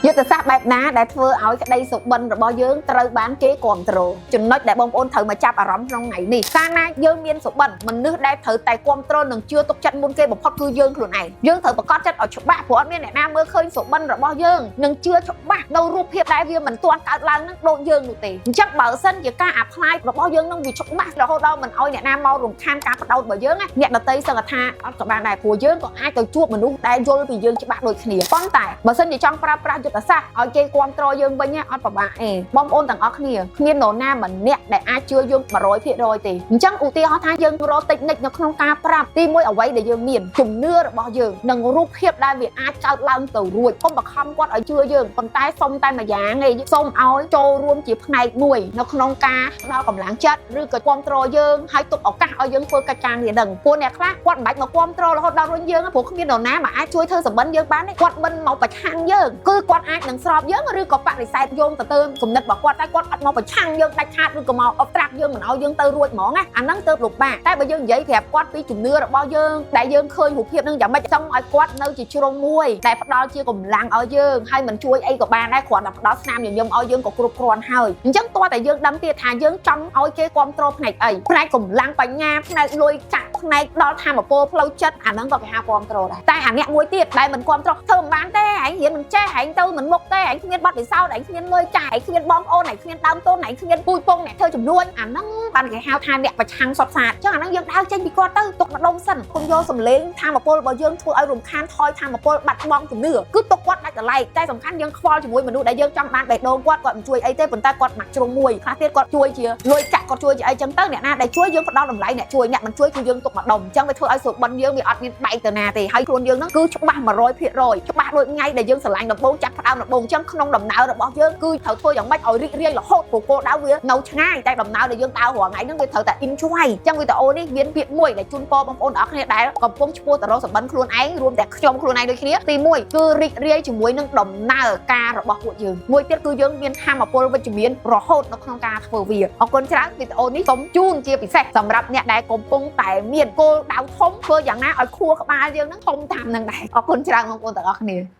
យុទ្ធសាស្ត្របែបណាដែលធ្វើឲ្យក្តីសុបិនរបស់យើងត្រូវបានគេគ្រប់គ្រងចំណុចដែលបងប្អូនត្រូវមកចាប់អារម្មណ៍ក្នុងថ្ងៃនេះកាលណាយើងមានសុបិនមនុស្សដែលត្រូវតែគ្រប់គ្រងនិងជឿទុកចិត្តមុនគេបំផុតគឺយើងខ្លួនឯងយើងត្រូវប្រកាសចិត្តឲ្យច្បាស់ព្រោះអត់មានអ្នកណាមើលឃើញសុបិនរបស់យើងនិងជឿច្បាស់នៅរូបភាពដែលវាមិនទាន់កើតឡើងនឹងដូចយើងនោះទេអញ្ចឹងបើសិនជាការអាផ្លាយរបស់យើងនឹងវាច្បាស់រហូតដល់មិនឲ្យអ្នកណាមករំខានការបដោតរបស់យើងអ្នកដតីសឹងថាអត់ក៏បានដែរព្រោះយើងក៏អាចទៅជួបមនុស្សដែលយល់ពីយើងច្បាស់ដូចគ្នាប៉ុន្តែបើសិនជាចង់ប្រើប្រាស់យុទ្ធសាស្ត្រឲ្យគេគ្រប់គ្រងយើងវិញអត់ពិបាកទេបងប្អូនទាំងអស់គ្នាគ្មាននរណាម្នាក់ដែលអាចជឿយើង 100% ទេអញ្ចឹងឧទាហរណ៍ថាយើងរកតិចនិចនៅក្នុងការប្រាប់ទីមួយអ្វីដែលយើងមានជំនឿរបស់យើងនិងរូបភាពដែលវាអាចកើតឡើងទៅរួចកុំបង្ខំគាត់ឲ្យជឿយើងប៉ុន្តែសុំតែម្យ៉ាងឯងសុំឲ្យចូលរួមជាផ្នែកមួយនៅក្នុងការផ្ដល់កម្លាំងចិត្តឬក៏គ្រប់គ្រងយើងឲ្យទុកឱកាសឲ្យយើងធ្វើកិច្ចការនេះដឹងពួកអ្នកខ្លះគាត់មិនបាច់មកគ្រប់គ្រងរហូតដល់រុញយើងព្រោះគ្មាននរណាមកអាចជួយធ្វើសម្បត្តិយើងបានទេគាត់មិនមកប្រឆាំងយើងគឺគាត់អាចនឹងស្របយើងឬក៏បដិសេធយោងទៅតាមគំនិតរបស់គាត់តែគាត់អត់មកប្រឆាំងយើងដាច់ខាតឬក៏មកអបត្រាក់យើងមិនឲ្យយើងទៅរួចហ្មងណាអាហ្នឹងទៅលំបាកតែបើយើងនិយាយប្រាប់គាត់ពីជំនឿរបស់យើងដែលយើងឃើញរូបភាពហ្នឹងយ៉ាងម៉េចចង់ឲ្យគាត់នៅជាជ្រុងមួយដែលផ្ដល់ជាកម្លាំងឲ្យយើងហើយមិនជួយអីក៏បានដែរគ្រាន់តែផ្ដល់ស្នាមញញឹមឲ្យយើងក៏គ្រប់គ្រាន់ហើយអញ្ចឹងតើតែយើងដឹងទៀតថាយើងចង់ឲ្យគេគ្រប់គ្រងផ្នែកអីផ្នែកកម្លាំងបញ្ញាផ្នែកលុយកាក់ផ្នែកដល់ធម៌ពលផ្លូវចិត្តអាហ្នឹងក៏គេហៅគ្រប់គ្រងដែរតែអាអ្នកមួយទៀតដែលមិនគ្រប់គ្រងធ្វើមិនបានទេឯងរៀនមិនចេះឯងទៅមិនមុខទេឯងគ្មានបទពិសោធន៍ឯងគ្មានលុយចាស់ឯងគ្មានបងប្អូនឯងគ្មានដើមតូនឯងគ្មានពូជពងអ្នកធ្វើចំនួនអាហ្នឹងបានគេហៅថាអ្នកប្រឆាំងសុតសាតអញ្ចឹងអាហ្នឹងយើងដើរចេញពីគាត់ទៅទុកម្ដុំសិនគុំយកសម្លេងធម៌ពលរបស់យើងធ្វើឲ្យរំខានថយធម៌ពលបាត់បង់ជំនឿគឺទុកគាត់ដាច់កន្លែងតែសំខាន់យើងខ្វល់ជាមួយមនុស្សដែលយើងចង់បានបេះដូងគាត់មិនជួយអីទេប៉ុន្តែគាត់មកជ្រុងមួយខ្លះទៀតគាត់ជួយជាលុយកាក់គាត់ជួយជាអីចឹងទៅអ្នកណាដែលជួយយើងផ្ដល់តម្លៃអ្នកជួយអ្នកមិនជួយគឺយើងទុកម្ដុំអញ្ចឹងវាធ្វើឲ្យសុបិនយើងវាអត់មានបែកទៅណាទេហើយខ្លួនយើងហ្នឹងគឺច្បាស់ 100% ច្បាស់ដូចថ្ងៃដែលយើងស្រឡាញ់ដំបូងចាប់ផ្ដើមដំបូងអញ្ចឹងក្នុងដំណើររបស់យើងគឺត្រូវធ្វើយ៉ាងម៉េចឲ្យរីករាយរហូតព្រោះគោលដៅវានៅឆ្ងាយតែដំណើរដែលយើងដើររាល់ថ្ងៃហ្នឹងវាត្រូវតែ enjoy អញ្ចឹងវីដេអូនេះមានពាក្យមួយដែលជូនពរបងប្អូនទាំងអស់គ្នាដែលកំពុងឆ្ពោះទៅរកសុបិនខ្លួនឯងរួមទាំងខ្ញុំខ្លួនឯងដូចគ្នាទី1គឺរីករាយជាមួយនឹងដំណើរការរបស់ពួកយើងមួយទៀតគឺយើងមានធម៌ពលវិជ្ជមានរហូតនៅក្នុងការធ្វើវាអរគុណច្រើនវីដេអូនេះសូមជូនជាពិសេសសម្រាប់អ្នកដែលកំពុងតែមានគោលដៅធំធ្វើយ៉ាងណាឲ្យខួរក្បាលយើងហ្នឹងធំតាមនឹងដែរអរគុណច្រើនបងប្អូនទាំងអស់គ្នា